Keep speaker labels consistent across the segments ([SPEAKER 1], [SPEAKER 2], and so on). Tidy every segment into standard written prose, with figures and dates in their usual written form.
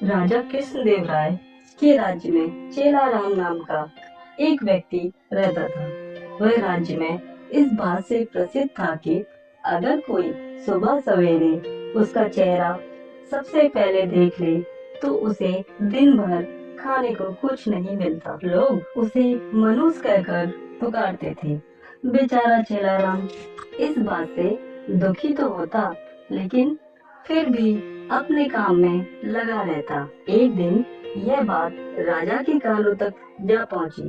[SPEAKER 1] राजा कृष्णदेव राय के राज्य में चेलाराम नाम का एक व्यक्ति रहता था। वह राज्य में इस बात से प्रसिद्ध था कि अगर कोई सुबह सवेरे उसका चेहरा सबसे पहले देख ले तो उसे दिन भर खाने को कुछ नहीं मिलता। लोग उसे मनुष्य कहकर पुकारते थे। बेचारा चेलाराम इस बात से दुखी तो होता, लेकिन फिर भी अपने काम में लगा रहता। एक दिन यह बात राजा के कानों तक जा पहुंची।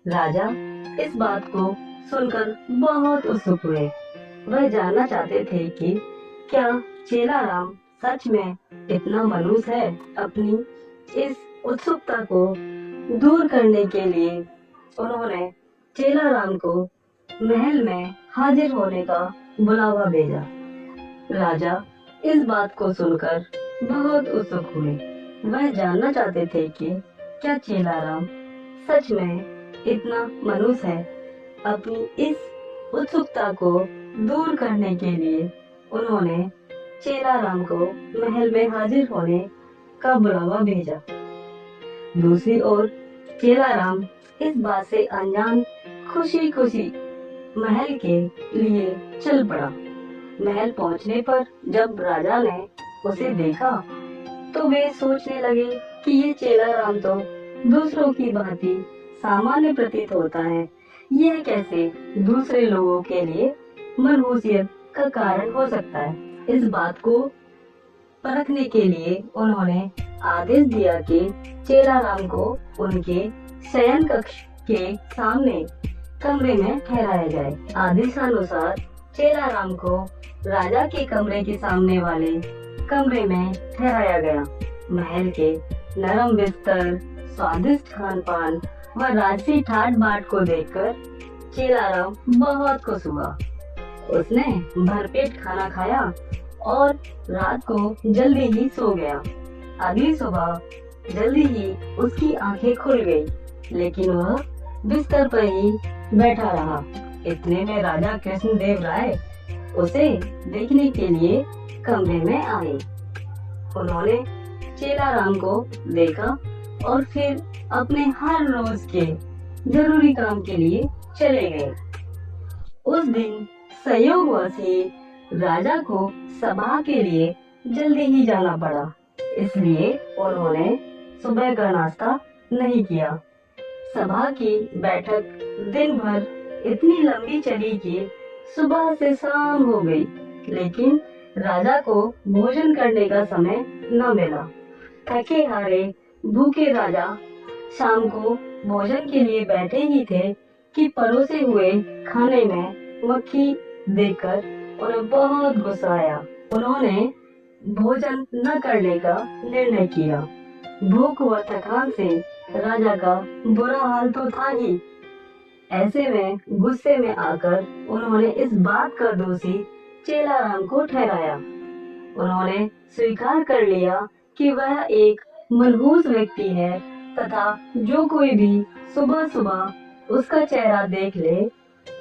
[SPEAKER 1] राजा इस बात को सुनकर बहुत उत्सुक हुए। वह जानना चाहते थे कि क्या चेलाराम सच में इतना मनुष्य है। अपनी इस उत्सुकता को दूर करने के लिए उन्होंने चेलाराम को महल में हाजिर होने का बुलावा भेजा। राजा इस बात को सुनकर बहुत उत्सुक हुए। वह जानना चाहते थे कि क्या चेलाराम सच में इतना मनुष्य है। अपनी इस उत्सुकता को दूर करने के लिए उन्होंने चेलाराम को महल में हाजिर होने का बुलावा भेजा। दूसरी ओर चेलाराम इस बात से अनजान खुशी खुशी महल के लिए चल पड़ा। महल पहुंचने पर जब राजा ने उसे देखा तो वे सोचने लगे कि ये चेलाराम तो दूसरों की भांति सामान्य प्रतीत होता है। यह कैसे दूसरे लोगों के लिए मनहूसियत का कारण हो सकता है। इस बात को परखने के लिए उन्होंने आदेश दिया कि चेलाराम को उनके शयन कक्ष के सामने कमरे में ठहराया जाए। आदेशानुसार चेलाराम को राजा के कमरे के सामने वाले कमरे में ठहराया गया। महल के नरम बिस्तर, स्वादिष्ट खान पान व राजसी ठाट बाट को देखकर चेलाराम बहुत खुश हुआ। उसने भरपेट खाना खाया और रात को जल्दी ही सो गया। अगली सुबह जल्दी ही उसकी आंखें खुल गई, लेकिन वह बिस्तर पर ही बैठा रहा। इतने में राजा कृष्णदेव राय उसे देखने के लिए कमरे में आए। उन्होंने चेलाराम को देखा और फिर अपने हर रोज के जरूरी काम के लिए चले गए। उस दिन संयोगवश ही राजा को सभा के लिए जल्दी ही जाना पड़ा, इसलिए उन्होंने सुबह का नाश्ता नहीं किया। सभा की बैठक दिन भर इतनी लंबी चली कि सुबह से शाम हो गई, लेकिन राजा को भोजन करने का समय न मिला। थके हारे भूखे राजा शाम को भोजन के लिए बैठे ही थे कि परोसे हुए खाने में मक्खी देखकर उन्हें बहुत गुस्सा आया। उन्होंने भोजन न करने का निर्णय किया। भूख व थकान से राजा का बुरा हाल तो था ही। ऐसे में गुस्से में आकर उन्होंने इस बात का दोषी चेलाराम को ठहराया। उन्होंने स्वीकार कर लिया कि वह एक मनहूस व्यक्ति है तथा जो कोई भी सुबह सुबह उसका चेहरा देख ले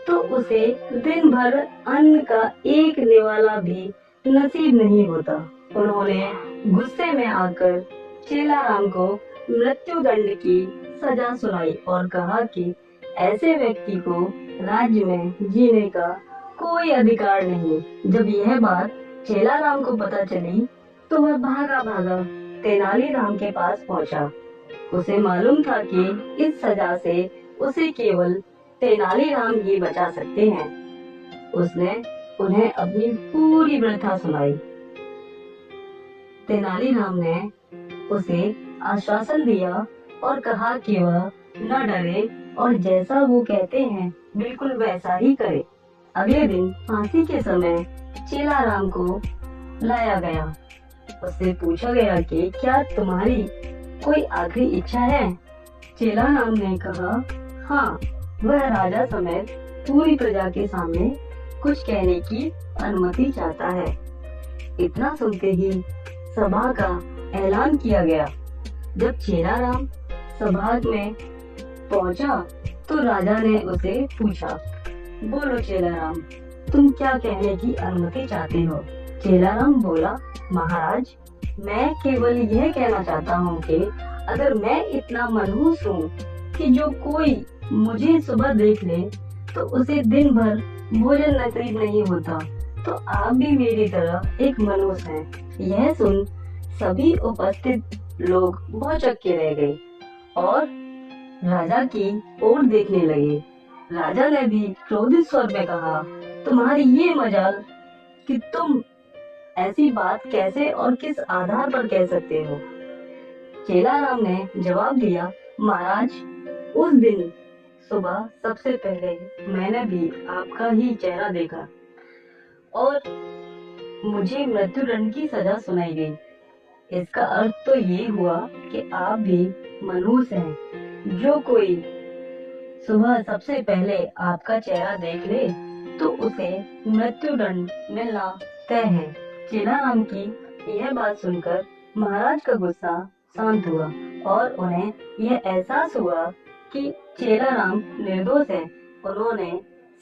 [SPEAKER 1] तो उसे दिन भर अन्न का एक निवाला भी नसीब नहीं होता। उन्होंने गुस्से में आकर चेलाराम को मृत्यु दंड की सजा सुनाई और कहा कि ऐसे व्यक्ति को राज्य में जीने का कोई अधिकार नहीं। जब यह बात चेलाराम को पता चली तो वह भागा भागा तेनालीराम के पास पहुंचा। उसे मालूम था कि इस सजा से उसे केवल तेनालीराम ही बचा सकते हैं। उसने उन्हें अपनी पूरी व्यथा सुनाई। तेनालीराम ने उसे आश्वासन दिया और कहा कि वह न डरे और जैसा वो कहते हैं बिल्कुल वैसा ही करे। अगले दिन फांसी के समय चेलाराम को लाया गया। उससे पूछा गया कि क्या तुम्हारी कोई आखिरी इच्छा है। चेलाराम ने कहा हाँ, वह राजा समेत पूरी प्रजा के सामने कुछ कहने की अनुमति चाहता है। इतना सुनते ही सभा का ऐलान किया गया। जब चेलाराम सभा में पहुंचा तो राजा ने उसे पूछा, बोलो चेलाराम, तुम क्या कहने की अनुमति चाहते हो। चेलाराम बोला, महाराज, मैं केवल यह कहना चाहता हूँ कि अगर मैं इतना मनहूस हूँ कि जो कोई मुझे सुबह देख ले तो उसे दिन भर भोजन नसीब नहीं होता, तो आप भी मेरी तरह एक मनहूस हैं। यह सुन सभी उपस्थित लोग भौचक्के रह गए और राजा की ओर देखने लगे। राजा ने भी क्रोधित स्वर में कहा, तुम्हारी ये मजाल कि तुम ऐसी बात कैसे और किस आधार पर कह सकते हो। चेलाराम ने जवाब दिया, महाराज, उस दिन सुबह सबसे पहले मैंने भी आपका ही चेहरा देखा और मुझे मृत्युदंड की सजा सुनाई गई। इसका अर्थ तो ये हुआ कि आप भी मनहूस हैं। जो कोई सुबह सबसे पहले आपका चेहरा देख ले तो उसे मृत्युदंड मिलना तय है। चेलाराम की यह बात सुनकर महाराज का गुस्सा शांत हुआ और उन्हें यह एहसास हुआ कि चेलाराम निर्दोष है। उन्होंने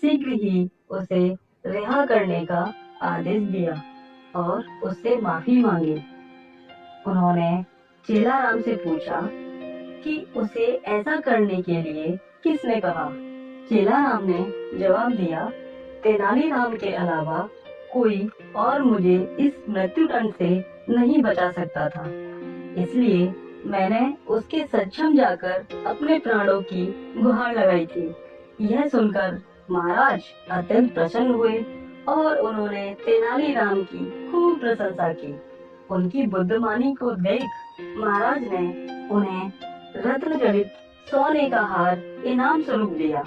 [SPEAKER 1] शीघ्र ही उसे रिहा करने का आदेश दिया और उससे माफी मांगी। उन्होंने चेलाराम से पूछा कि उसे ऐसा करने के लिए किसने कहा। चेलाराम ने जवाब दिया, तेनालीराम के अलावा कोई और मुझे इस मृत्युदंड से नहीं बचा सकता था, इसलिए मैंने उसके सक्षम जाकर अपने प्राणों की गुहार लगाई थी। यह सुनकर महाराज अत्यंत प्रसन्न हुए और उन्होंने तेनालीराम की खूब प्रशंसा की। उनकी बुद्धिमानी को देख महाराज ने उन्हें रत्न जड़ित सोने का हार इनाम स्वरूप दिया।